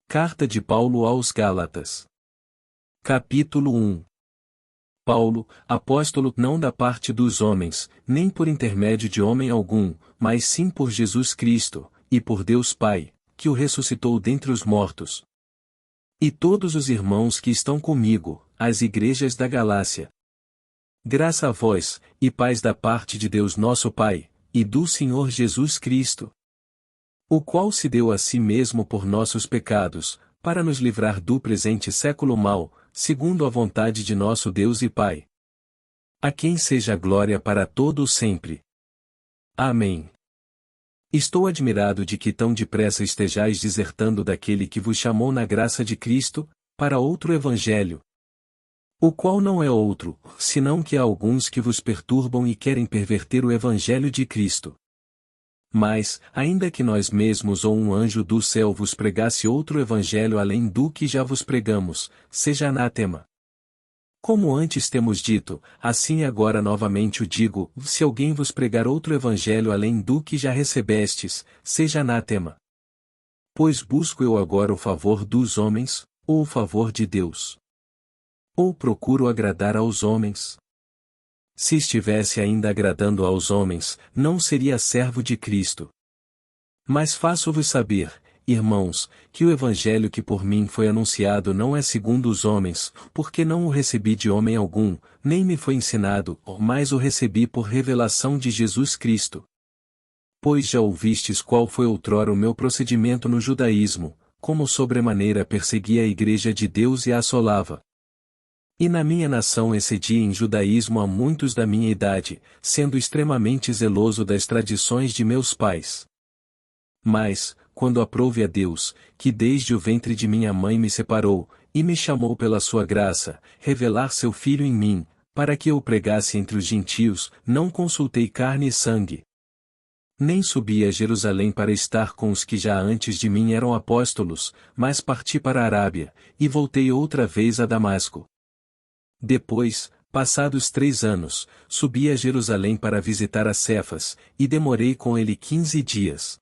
Carta de Paulo aos Gálatas. Capítulo 1. Paulo, apóstolo, não da parte dos homens, nem por intermédio de homem algum, mas sim por Jesus Cristo, e por Deus Pai, que o ressuscitou dentre os mortos. E todos os irmãos que estão comigo, as igrejas da Galácia. Graça a vós, e paz da parte de Deus nosso Pai, e do Senhor Jesus Cristo, o qual se deu a si mesmo por nossos pecados, para nos livrar do presente século mau, segundo a vontade de nosso Deus e Pai. A quem seja a glória para todo o sempre. Amém. Estou admirado de que tão depressa estejais desertando daquele que vos chamou na graça de Cristo, para outro evangelho. O qual não é outro, senão que há alguns que vos perturbam e querem perverter o evangelho de Cristo. Mas, ainda que nós mesmos ou um anjo do céu vos pregasse outro evangelho além do que já vos pregamos, seja anátema. Como antes temos dito, assim agora novamente o digo, se alguém vos pregar outro evangelho além do que já recebestes, seja anátema. Pois busco eu agora o favor dos homens, ou o favor de Deus? Ou procuro agradar aos homens? Se estivesse ainda agradando aos homens, não seria servo de Cristo. Mas faço-vos saber, irmãos, que o evangelho que por mim foi anunciado não é segundo os homens, porque não o recebi de homem algum, nem me foi ensinado, mas o recebi por revelação de Jesus Cristo. Pois já ouvistes qual foi outrora o meu procedimento no judaísmo, como sobremaneira perseguia a igreja de Deus e a assolava. E na minha nação excedi em judaísmo a muitos da minha idade, sendo extremamente zeloso das tradições de meus pais. Mas, quando aprouve a Deus, que desde o ventre de minha mãe me separou, e me chamou pela sua graça, revelar seu Filho em mim, para que eu o pregasse entre os gentios, não consultei carne e sangue. Nem subi a Jerusalém para estar com os que já antes de mim eram apóstolos, mas parti para a Arábia, e voltei outra vez a Damasco. Depois, passados 3 anos, subi a Jerusalém para visitar a Cefas, e demorei com ele 15 dias.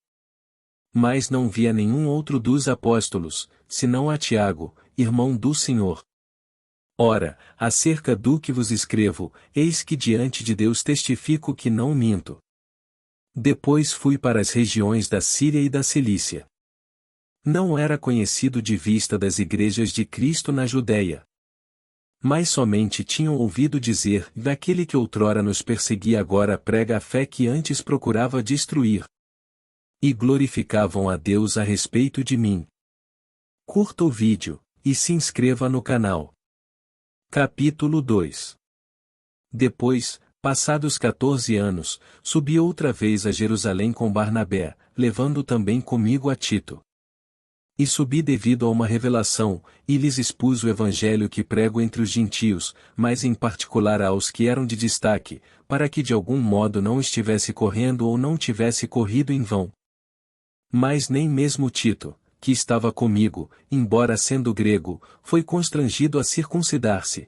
Mas não vi a nenhum outro dos apóstolos, senão a Tiago, irmão do Senhor. Ora, acerca do que vos escrevo, eis que diante de Deus testifico que não minto. Depois fui para as regiões da Síria e da Cilícia. Não era conhecido de vista das igrejas de Cristo na Judéia. Mas somente tinham ouvido dizer, daquele que outrora nos perseguia agora prega a fé que antes procurava destruir. E glorificavam a Deus a respeito de mim. Curta o vídeo, e se inscreva no canal. Capítulo 2. Depois, passados 14 anos, subi outra vez a Jerusalém com Barnabé, levando também comigo a Tito. E subi devido a uma revelação, e lhes expus o evangelho que prego entre os gentios, mas em particular aos que eram de destaque, para que de algum modo não estivesse correndo ou não tivesse corrido em vão. Mas nem mesmo Tito, que estava comigo, embora sendo grego, foi constrangido a circuncidar-se.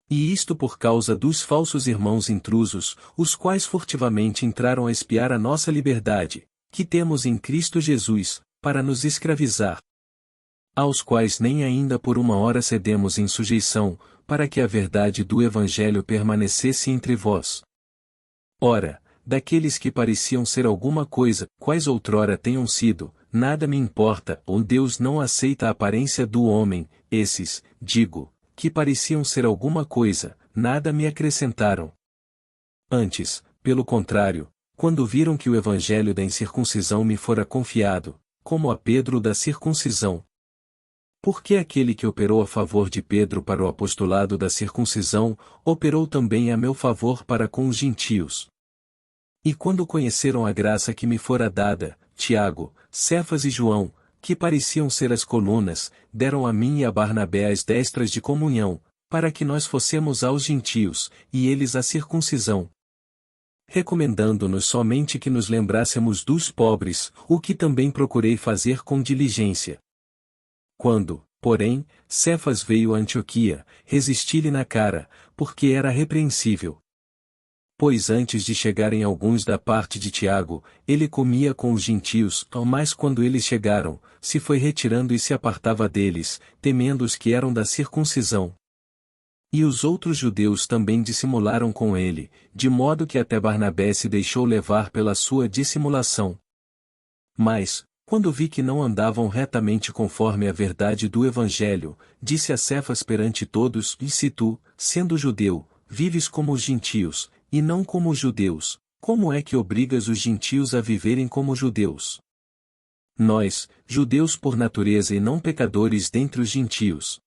E isto por causa dos falsos irmãos intrusos, os quais furtivamente entraram a espiar a nossa liberdade, que temos em Cristo Jesus, para nos escravizar. Aos quais nem ainda por uma hora cedemos em sujeição, para que a verdade do Evangelho permanecesse entre vós. Ora, daqueles que pareciam ser alguma coisa, quais outrora tenham sido, nada me importa, ou Deus não aceita a aparência do homem, esses, digo, que pareciam ser alguma coisa, nada me acrescentaram. Antes, pelo contrário, quando viram que o Evangelho da incircuncisão me fora confiado, como a Pedro da circuncisão. Porque aquele que operou a favor de Pedro para o apostolado da circuncisão, operou também a meu favor para com os gentios. E quando conheceram a graça que me fora dada, Tiago, Cefas e João, que pareciam ser as colunas, deram a mim e a Barnabé as destras de comunhão, para que nós fossemos aos gentios, e eles à circuncisão. Recomendando-nos somente que nos lembrássemos dos pobres, o que também procurei fazer com diligência. Quando, porém, Cefas veio a Antioquia, resisti-lhe na cara, porque era repreensível. Pois antes de chegarem alguns da parte de Tiago, ele comia com os gentios, mas quando eles chegaram, se foi retirando e se apartava deles, temendo os que eram da circuncisão. E os outros judeus também dissimularam com ele, de modo que até Barnabé se deixou levar pela sua dissimulação. Mas, quando vi que não andavam retamente conforme a verdade do Evangelho, disse a Cefas perante todos: E se tu, sendo judeu, vives como os gentios, e não como os judeus, como é que obrigas os gentios a viverem como judeus? Nós, judeus por natureza e não pecadores dentre os gentios.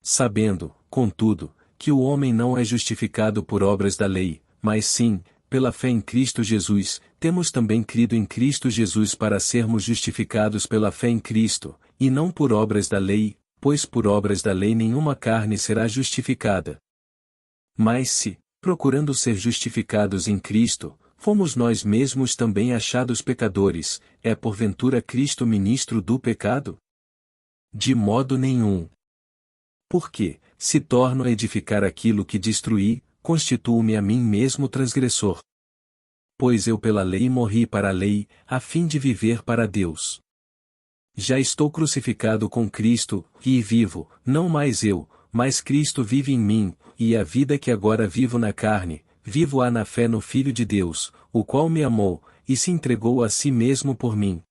Sabendo, contudo, que o homem não é justificado por obras da lei, mas sim, pela fé em Cristo Jesus, temos também crido em Cristo Jesus para sermos justificados pela fé em Cristo, e não por obras da lei, pois por obras da lei nenhuma carne será justificada. Mas se, procurando ser justificados em Cristo, fomos nós mesmos também achados pecadores, é porventura Cristo ministro do pecado? De modo nenhum. Porque, se torno a edificar aquilo que destruí, constituo-me a mim mesmo transgressor. Pois eu pela lei morri para a lei, a fim de viver para Deus. Já estou crucificado com Cristo, e vivo, não mais eu, mas Cristo vive em mim, e a vida que agora vivo na carne, vivo-a na fé no Filho de Deus, o qual me amou, e se entregou a si mesmo por mim.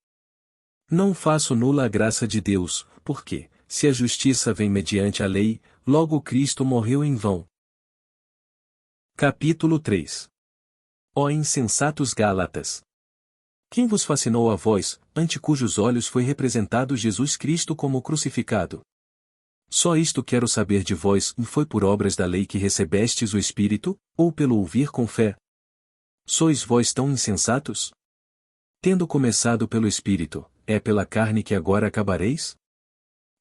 Não faço nula a graça de Deus, porque, se a justiça vem mediante a lei, logo Cristo morreu em vão. Capítulo 3. Ó insensatos Gálatas! Quem vos fascinou a vós, ante cujos olhos foi representado Jesus Cristo como crucificado? Só isto quero saber de vós: foi por obras da lei que recebestes o Espírito, ou pelo ouvir com fé? Sois vós tão insensatos? Tendo começado pelo Espírito, é pela carne que agora acabareis?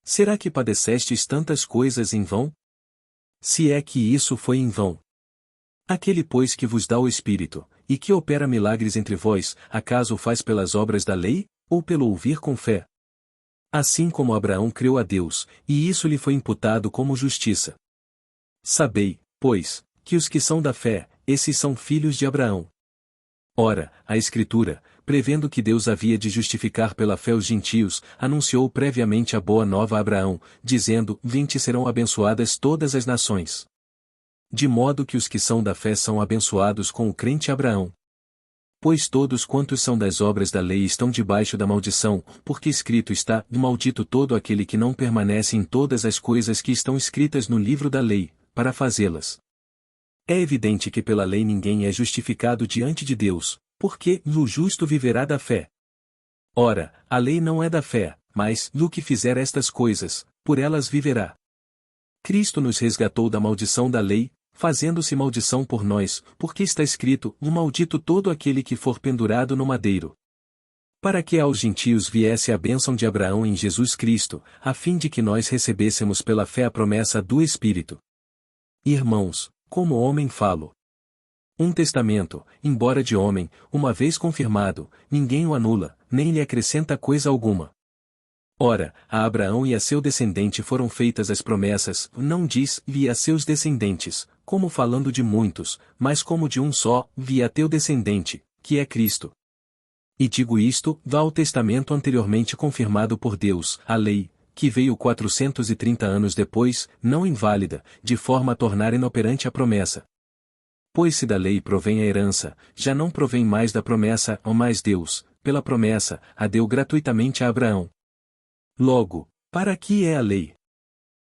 Será que padecestes tantas coisas em vão? Se é que isso foi em vão. Aquele pois que vos dá o Espírito, e que opera milagres entre vós, acaso o faz pelas obras da lei, ou pelo ouvir com fé? Assim como Abraão creu a Deus, e isso lhe foi imputado como justiça. Sabei, pois, que os que são da fé, esses são filhos de Abraão. Ora, a Escritura, prevendo que Deus havia de justificar pela fé os gentios, anunciou previamente a boa nova a Abraão, dizendo: Em ti serão abençoadas todas as nações. De modo que os que são da fé são abençoados com o crente Abraão. Pois todos quantos são das obras da lei estão debaixo da maldição, porque escrito está: Maldito todo aquele que não permanece em todas as coisas que estão escritas no livro da lei, para fazê-las. É evidente que pela lei ninguém é justificado diante de Deus, porque o justo viverá da fé. Ora, a lei não é da fé, mas do que fizer estas coisas, por elas viverá. Cristo nos resgatou da maldição da lei, fazendo-se maldição por nós, porque está escrito: Maldito todo aquele que for pendurado no madeiro. Para que aos gentios viesse a bênção de Abraão em Jesus Cristo, a fim de que nós recebêssemos pela fé a promessa do Espírito. Irmãos, como homem falo. Um testamento, embora de homem, uma vez confirmado, ninguém o anula, nem lhe acrescenta coisa alguma. Ora, a Abraão e a seu descendente foram feitas as promessas, não diz: e a seus descendentes, como falando de muitos, mas como de um só: e a teu descendente, que é Cristo. E digo isto, vá ao testamento anteriormente confirmado por Deus, a lei, que veio 430 anos depois, não inválida, de forma a tornar inoperante a promessa. Pois se da lei provém a herança, já não provém mais da promessa, mas Deus, pela promessa, a deu gratuitamente a Abraão. Logo, para que é a lei?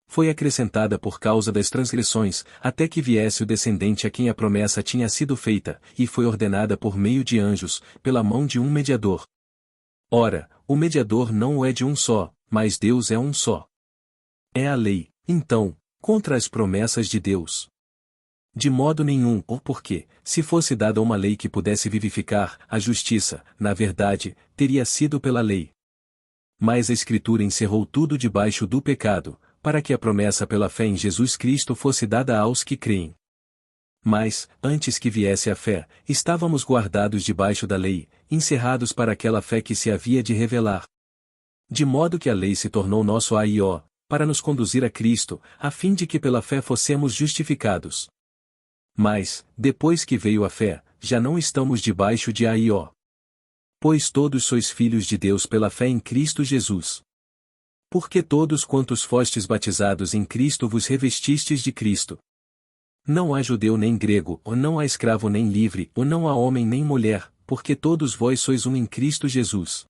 Foi acrescentada por causa das transgressões, até que viesse o descendente a quem a promessa tinha sido feita, e foi ordenada por meio de anjos, pela mão de um mediador. Ora, o mediador não o é de um só, mas Deus é um só. É a lei, então, contra as promessas de Deus? De modo nenhum, ou porque, se fosse dada uma lei que pudesse vivificar, a justiça, na verdade, teria sido pela lei. Mas a Escritura encerrou tudo debaixo do pecado, para que a promessa pela fé em Jesus Cristo fosse dada aos que creem. Mas, antes que viesse a fé, estávamos guardados debaixo da lei, encerrados para aquela fé que se havia de revelar. De modo que a lei se tornou nosso aió, para nos conduzir a Cristo, a fim de que pela fé fossemos justificados. Mas, depois que veio a fé, já não estamos debaixo de aió. Pois todos sois filhos de Deus pela fé em Cristo Jesus. Porque todos quantos fostes batizados em Cristo vos revestistes de Cristo. Não há judeu nem grego, ou não há escravo nem livre, ou não há homem nem mulher, porque todos vós sois um em Cristo Jesus.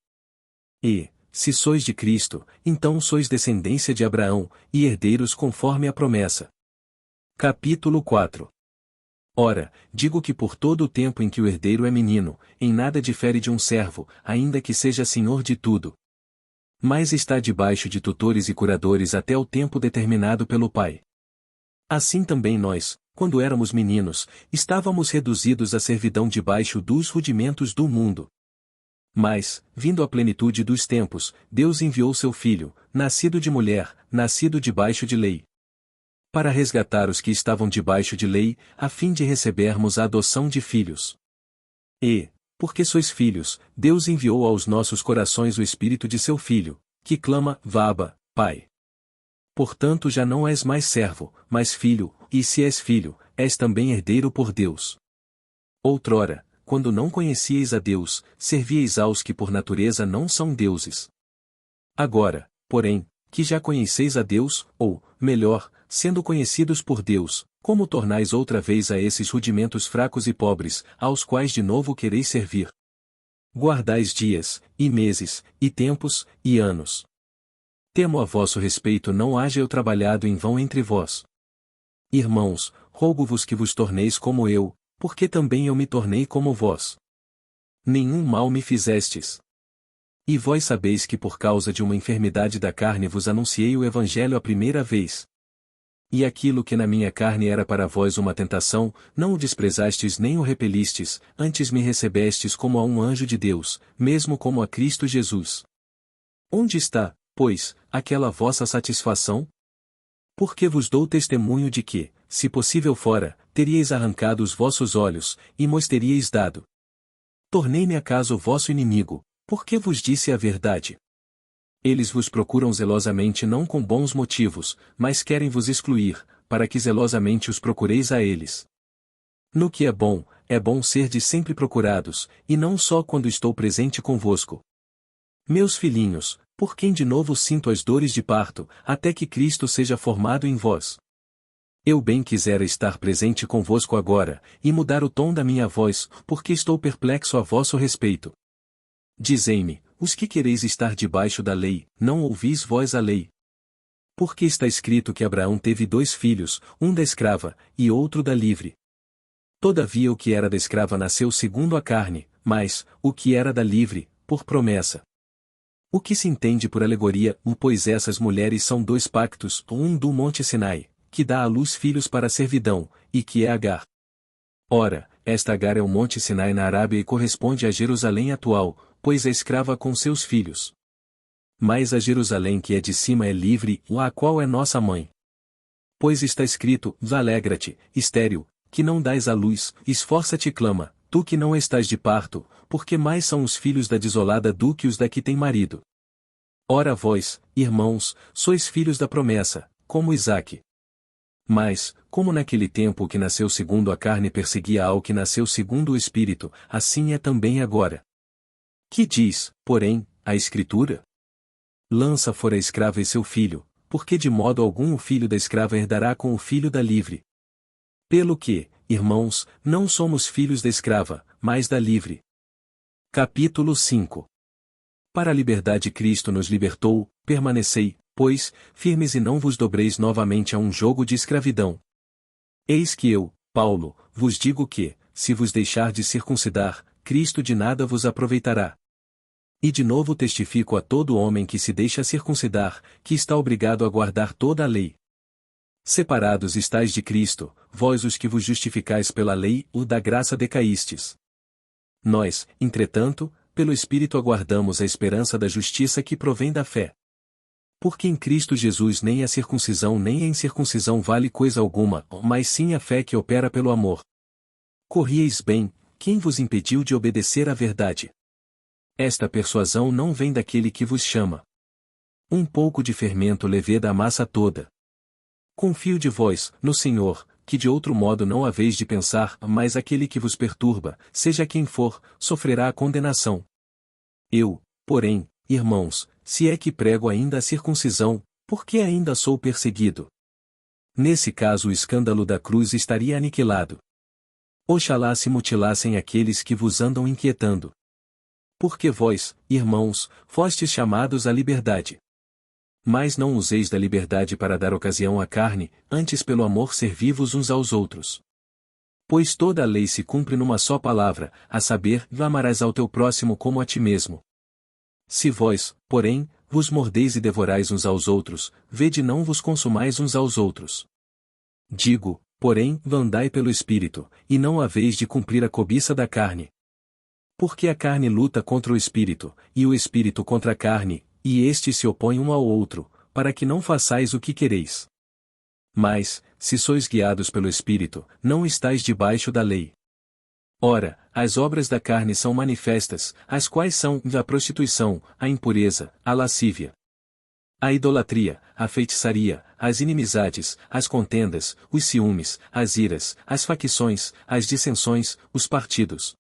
E, se sois de Cristo, então sois descendência de Abraão, e herdeiros conforme a promessa. Capítulo 4. Ora, digo que por todo o tempo em que o herdeiro é menino, em nada difere de um servo, ainda que seja senhor de tudo. Mas está debaixo de tutores e curadores até o tempo determinado pelo Pai. Assim também nós, quando éramos meninos, estávamos reduzidos à servidão debaixo dos rudimentos do mundo. Mas, vindo a plenitude dos tempos, Deus enviou seu Filho, nascido de mulher, nascido debaixo de lei, para resgatar os que estavam debaixo de lei, a fim de recebermos a adoção de filhos. E, porque sois filhos, Deus enviou aos nossos corações o Espírito de seu Filho, que clama, Vaba, Pai. Portanto já não és mais servo, mas filho, e se és filho, és também herdeiro por Deus. Outrora, quando não conhecieis a Deus, servíeis aos que por natureza não são deuses. Agora, porém, que já conheceis a Deus, ou, melhor, sendo conhecidos por Deus, como tornais outra vez a esses rudimentos fracos e pobres, aos quais de novo quereis servir? Guardais dias, e meses, e tempos, e anos. Temo a vosso respeito não haja eu trabalhado em vão entre vós. Irmãos, rogo-vos que vos torneis como eu, porque também eu me tornei como vós. Nenhum mal me fizestes. E vós sabeis que por causa de uma enfermidade da carne vos anunciei o Evangelho a primeira vez. E aquilo que na minha carne era para vós uma tentação, não o desprezastes nem o repelistes, antes me recebestes como a um anjo de Deus, mesmo como a Cristo Jesus. Onde está, pois, aquela vossa satisfação? Porque vos dou testemunho de que, se possível fora, teríeis arrancado os vossos olhos, e mos teríeis dado. Tornei-me acaso vosso inimigo, porque vos disse a verdade. Eles vos procuram zelosamente não com bons motivos, mas querem vos excluir, para que zelosamente os procureis a eles. No que é bom serdes sempre procurados, e não só quando estou presente convosco. Meus filhinhos, por quem de novo sinto as dores de parto, até que Cristo seja formado em vós. Eu bem quisera estar presente convosco agora, e mudar o tom da minha voz, porque estou perplexo a vosso respeito. Dizei-me, os que quereis estar debaixo da lei, não ouvis vós a lei? Porque está escrito que Abraão teve 2 filhos, um da escrava, e outro da livre. Todavia o que era da escrava nasceu segundo a carne, mas, o que era da livre, por promessa. O que se entende por alegoria, pois essas mulheres são 2 pactos, um do monte Sinai, que dá à luz filhos para a servidão, e que é Agar. Ora, esta Agar é o monte Sinai na Arábia e corresponde a Jerusalém atual, pois é escrava com seus filhos. Mas a Jerusalém que é de cima é livre, a qual é nossa mãe. Pois está escrito, alegra-te, estéril, que não dás à luz, esforça-te e clama, tu que não estás de parto, porque mais são os filhos da desolada do que os da que tem marido. Ora vós, irmãos, sois filhos da promessa, como Isaque. Mas, como naquele tempo o que nasceu segundo a carne perseguia ao que nasceu segundo o Espírito, assim é também agora. Que diz, porém, a Escritura? Lança fora a escrava e seu filho, porque de modo algum o filho da escrava herdará com o filho da livre. Pelo que, irmãos, não somos filhos da escrava, mas da livre. Capítulo 5. Para a liberdade Cristo nos libertou, permanecei, pois, firmes e não vos dobreis novamente a um jogo de escravidão. Eis que eu, Paulo, vos digo que, se vos deixardes circuncidar, Cristo de nada vos aproveitará. E de novo testifico a todo homem que se deixa circuncidar, que está obrigado a guardar toda a lei. Separados estáis de Cristo, vós os que vos justificais pela lei, o da graça decaístes. Nós, entretanto, pelo Espírito aguardamos a esperança da justiça que provém da fé. Porque em Cristo Jesus nem a circuncisão nem a incircuncisão vale coisa alguma, mas sim a fé que opera pelo amor. Corrieis bem, quem vos impediu de obedecer à verdade? Esta persuasão não vem daquele que vos chama. Um pouco de fermento leveda a massa toda. Confio de vós, no Senhor, que de outro modo não haveis de pensar, mas aquele que vos perturba, seja quem for, sofrerá a condenação. Eu, porém, irmãos, se é que prego ainda a circuncisão, por que ainda sou perseguido? Nesse caso o escândalo da cruz estaria aniquilado. Oxalá se mutilassem aqueles que vos andam inquietando. Porque vós, irmãos, fostes chamados à liberdade. Mas não useis da liberdade para dar ocasião à carne, antes pelo amor servi-vos uns aos outros. Pois toda a lei se cumpre numa só palavra, a saber, amarás ao teu próximo como a ti mesmo. Se vós, porém, vos mordeis e devorais uns aos outros, vede não vos consumais uns aos outros. Digo, porém, andai pelo Espírito, e não haveis de cumprir a cobiça da carne. Porque a carne luta contra o Espírito, e o Espírito contra a carne, e estes se opõem um ao outro, para que não façais o que quereis. Mas, se sois guiados pelo Espírito, não estáis debaixo da lei. Ora, as obras da carne são manifestas, as quais são a prostituição, a impureza, a lascívia, a idolatria, a feitiçaria, as inimizades, as contendas, os ciúmes, as iras, as facções, as dissensões, os partidos,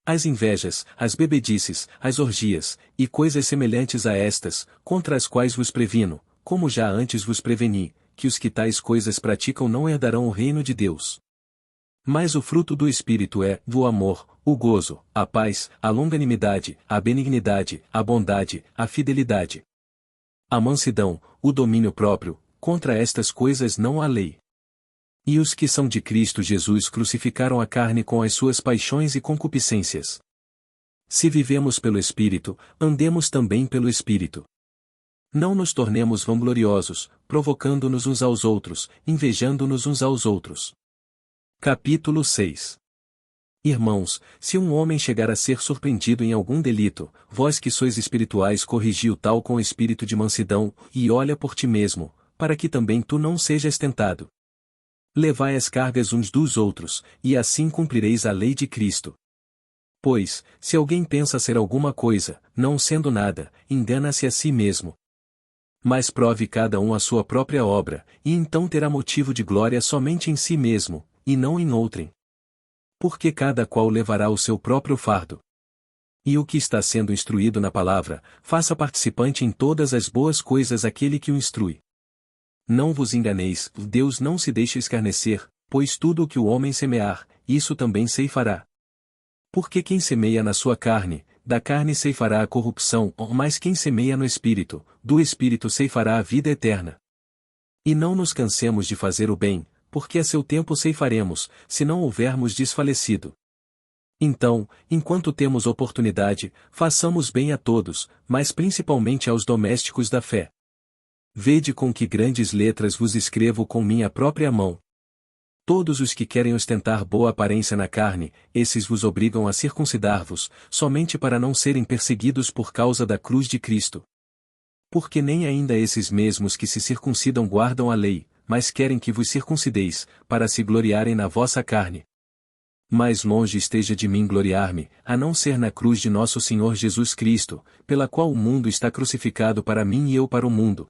as invejas, as bebedices, as orgias, e coisas semelhantes a estas, contra as quais vos previno, como já antes vos preveni, que os que tais coisas praticam não herdarão o reino de Deus. Mas o fruto do Espírito é o amor, o gozo, a paz, a longanimidade, a benignidade, a bondade, a fidelidade, a mansidão, o domínio próprio. Contra estas coisas não há lei. E os que são de Cristo Jesus crucificaram a carne com as suas paixões e concupiscências. Se vivemos pelo Espírito, andemos também pelo Espírito. Não nos tornemos vangloriosos, provocando-nos uns aos outros, invejando-nos uns aos outros. Capítulo 6. Irmãos, se um homem chegar a ser surpreendido em algum delito, vós que sois espirituais corrigi-o tal com espírito de mansidão, e olha por ti mesmo, para que também tu não sejas tentado. Levai as cargas uns dos outros, e assim cumprireis a lei de Cristo. Pois, se alguém pensa ser alguma coisa, não sendo nada, engana-se a si mesmo. Mas prove cada um a sua própria obra, e então terá motivo de glória somente em si mesmo, e não em outrem. Porque cada qual levará o seu próprio fardo. E o que está sendo instruído na palavra, faça participante em todas as boas coisas aquele que o instrui. Não vos enganeis, Deus não se deixa escarnecer, pois tudo o que o homem semear, isso também ceifará. Porque quem semeia na sua carne, da carne ceifará a corrupção, mas quem semeia no Espírito, do Espírito ceifará a vida eterna. E não nos cansemos de fazer o bem, porque a seu tempo ceifaremos, se não houvermos desfalecido. Então, enquanto temos oportunidade, façamos bem a todos, mas principalmente aos domésticos da fé. Vede com que grandes letras vos escrevo com minha própria mão. Todos os que querem ostentar boa aparência na carne, esses vos obrigam a circuncidar-vos, somente para não serem perseguidos por causa da cruz de Cristo. Porque nem ainda esses mesmos que se circuncidam guardam a lei, mas querem que vos circuncideis, para se gloriarem na vossa carne. Mais longe esteja de mim gloriar-me, a não ser na cruz de nosso Senhor Jesus Cristo, pela qual o mundo está crucificado para mim e eu para o mundo.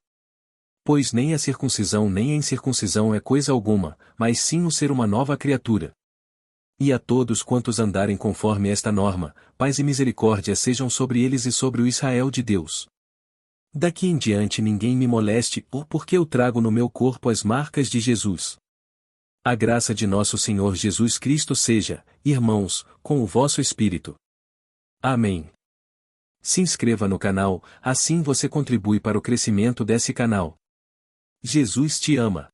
Pois nem a circuncisão nem a incircuncisão é coisa alguma, mas sim o ser uma nova criatura. E a todos quantos andarem conforme esta norma, paz e misericórdia sejam sobre eles e sobre o Israel de Deus. Daqui em diante ninguém me moleste, porque eu trago no meu corpo as marcas de Jesus. A graça de nosso Senhor Jesus Cristo seja, irmãos, com o vosso espírito. Amém. Se inscreva no canal, assim você contribui para o crescimento desse canal. Jesus te ama.